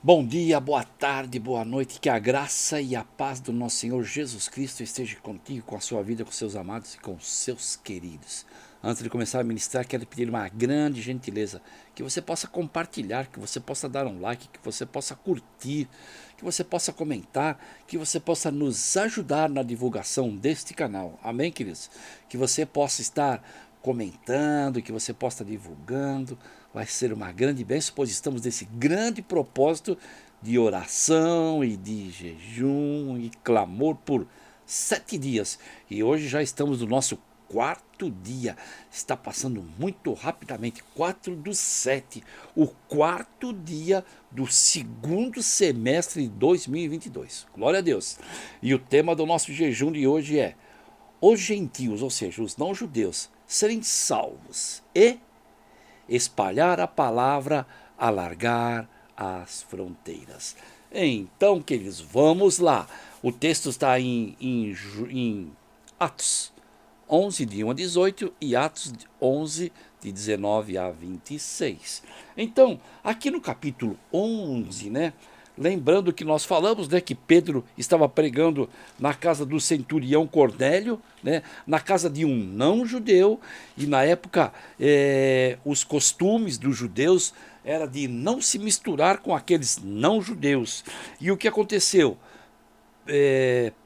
Bom dia, boa tarde, boa noite, que a graça e a paz do nosso Senhor Jesus Cristo esteja contigo, com a sua vida, com seus amados e com seus queridos. Antes de começar a ministrar, quero pedir uma grande gentileza, que você possa compartilhar, que você possa dar um like, que você possa curtir, que você possa comentar, que você possa nos ajudar na divulgação deste canal. Amém, queridos? Que você possa estar comentando, que você possa estar divulgando. Vai ser uma grande bênção, pois estamos nesse grande propósito de oração e de jejum e clamor por 7 dias. E hoje já estamos no nosso quarto dia. Está passando muito rapidamente, 4/7, o quarto dia do segundo semestre de 2022. Glória a Deus. E o tema do nosso jejum de hoje é: os gentios, ou seja, os não-judeus, serem salvos e espalhar a palavra, alargar as fronteiras. Então, queridos, vamos lá. O texto está em Atos 11, de 1 a 18, e Atos 11, de 19 a 26. Então, aqui no capítulo 11, né? Lembrando que nós falamos, né, que Pedro estava pregando na casa do centurião Cornélio, né, na casa de um não-judeu, e na época os costumes dos judeus era de não se misturar com aqueles não-judeus. E o que aconteceu?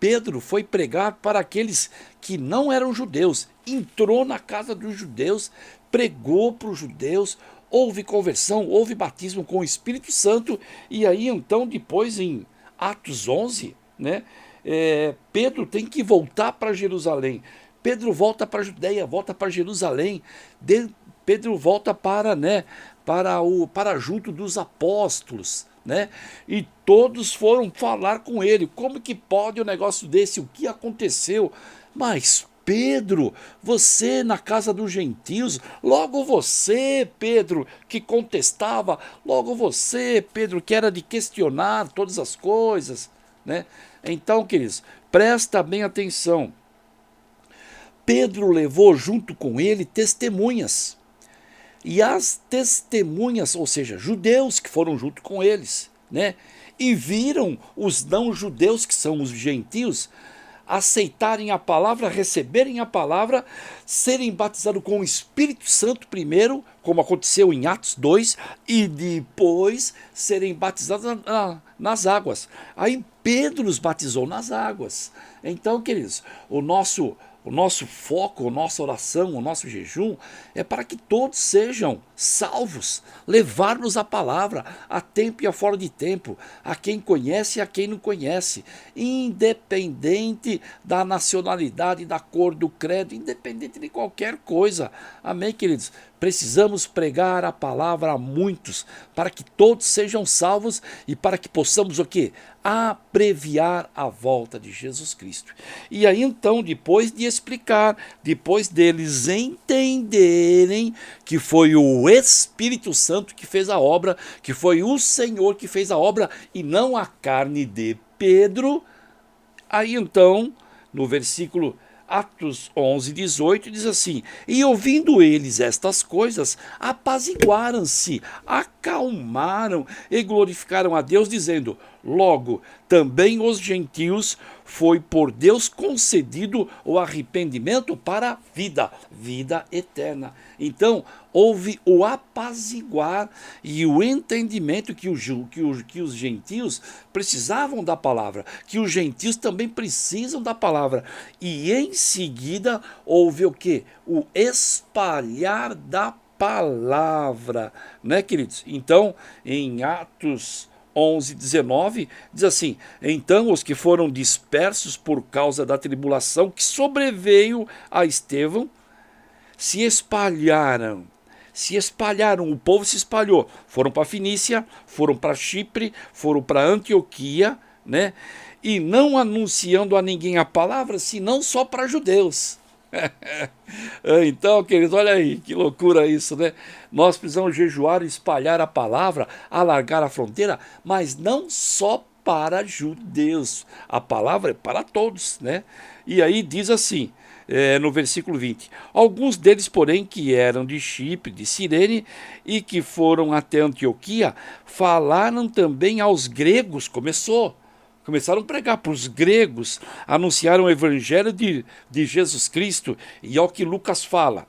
Pedro foi pregar para aqueles que não eram judeus, entrou na casa dos judeus, pregou para os judeus, houve conversão, houve batismo com o Espírito Santo, e aí então depois em Atos 11, né, Pedro tem que voltar para Jerusalém. Pedro volta para a Judéia, volta para Jerusalém, Pedro volta para, né, para junto dos apóstolos, né? E todos foram falar com ele. Como que pode um negócio desse? O que aconteceu? Mas Pedro, você na casa dos gentios, logo você, Pedro, que contestava, logo você, Pedro, que era de questionar todas as coisas, né? Então, queridos, presta bem atenção. Pedro levou junto com ele testemunhas. E as testemunhas, ou seja, judeus que foram junto com eles, né? E viram os não-judeus, que são os gentios, aceitarem a palavra, receberem a palavra, serem batizados com o Espírito Santo primeiro, como aconteceu em Atos 2, e depois serem batizados nas águas. Aí Pedro os batizou nas águas. Então, queridos, o nosso foco, a nossa oração, o nosso jejum é para que todos sejam salvos, levar-nos a palavra a tempo e a fora de tempo, a quem conhece e a quem não conhece, independente da nacionalidade, da cor, do credo, independente de qualquer coisa. Amém, queridos? Precisamos pregar a palavra a muitos, para que todos sejam salvos e para que possamos o quê? Abreviar a volta de Jesus Cristo. E aí então, depois de explicar, depois deles entenderem que foi o Espírito Santo que fez a obra, que foi o Senhor que fez a obra e não a carne de Pedro, aí então, no versículo Atos 11, 18, diz assim: e ouvindo eles estas coisas, apaziguaram-se, acalmaram e glorificaram a Deus, dizendo: logo, também os gentios foi por Deus concedido o arrependimento para a vida eterna. Então, houve o apaziguar e o entendimento que os gentios precisavam da palavra, que os gentios também precisam da palavra. E em seguida houve o que? O espalhar da palavra, né, queridos? Então, em Atos 11, 19, diz assim: então os que foram dispersos por causa da tribulação que sobreveio a Estevão se espalharam, o povo se espalhou, foram para Fenícia, foram para Chipre, foram para Antioquia, né? E não anunciando a ninguém a palavra, senão só para judeus. Então, queridos, olha aí, que loucura isso, né? Nós precisamos jejuar, espalhar a palavra, alargar a fronteira, mas não só para judeus. A palavra é para todos, né? E aí diz assim, no versículo 20. Alguns deles, porém, que eram de Chipre, de Cirene, e que foram até Antioquia, falaram também aos gregos. Começaram a pregar para os gregos, anunciaram o evangelho de Jesus Cristo, e é o que Lucas fala.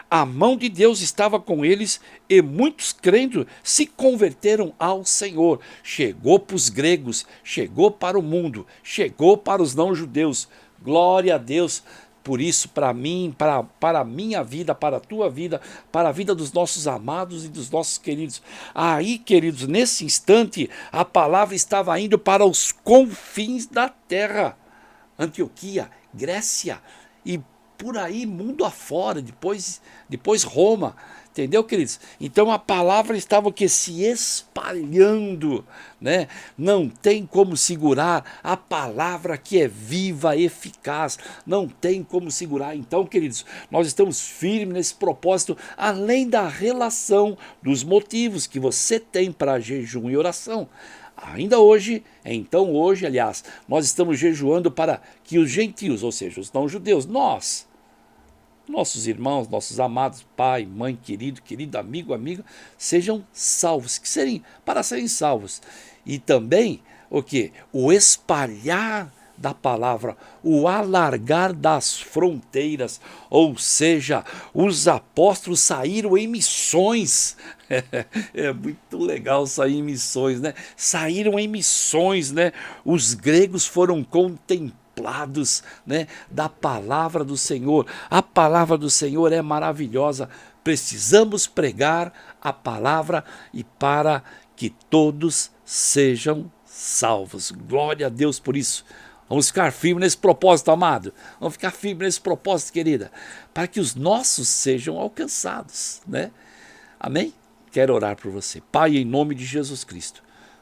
A mão de Deus estava com eles e muitos crendo se converteram ao Senhor. Chegou para os gregos, chegou para o mundo, chegou para os não-judeus. Glória a Deus por isso, para mim, para a minha vida, para a tua vida, para a vida dos nossos amados e dos nossos queridos. Aí, queridos, nesse instante, a palavra estava indo para os confins da terra. Antioquia, Grécia e por aí mundo afora, depois Roma, entendeu, queridos? Então a palavra estava que se espalhando, né? Não tem como segurar a palavra que é viva, eficaz, não tem como segurar. Então, queridos, nós estamos firmes nesse propósito, além da relação dos motivos que você tem para jejum e oração. Ainda hoje, aliás, nós estamos jejuando para que os gentios, ou seja, os não-judeus, nossos irmãos, nossos amados, pai, mãe, querido amigo, amiga, sejam salvos, para serem salvos. E também, o que? O espalhar da palavra, o alargar das fronteiras, ou seja, os apóstolos saíram em missões. É muito legal sair em missões, né? Saíram em missões, né? Os gregos foram contemplados, né, da palavra do Senhor. A palavra do Senhor é maravilhosa. Precisamos pregar a palavra e para que todos sejam salvos. Glória a Deus por isso. Vamos ficar firmes nesse propósito, amado. Vamos ficar firmes nesse propósito, querida, para que os nossos sejam alcançados, né? Amém? Quero orar por você. Pai, em nome de Jesus Cristo.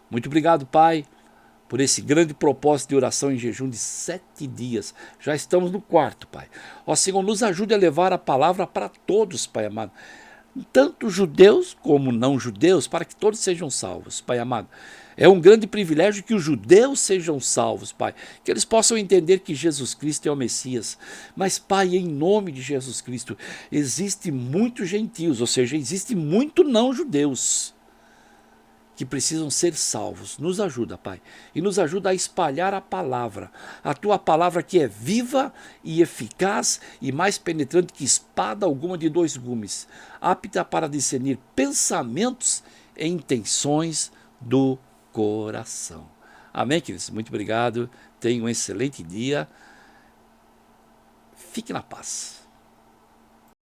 Muito obrigado, Pai, por esse grande propósito de oração em jejum de 7 dias. Já estamos no 4º, Pai. Ó Senhor, nos ajude a levar a palavra para todos, Pai amado. Tanto judeus como não judeus, para que todos sejam salvos, Pai amado. É um grande privilégio que os judeus sejam salvos, Pai. Que eles possam entender que Jesus Cristo é o Messias. Mas, Pai, em nome de Jesus Cristo, existe muitos gentios, ou seja, existe muito não judeus que precisam ser salvos. Nos ajuda, Pai, e nos ajuda a espalhar a palavra, a Tua palavra que é viva e eficaz e mais penetrante que espada alguma de 2 gumes, apta para discernir pensamentos e intenções do coração. Amém, queridos? Muito obrigado, tenha um excelente dia, fique na paz.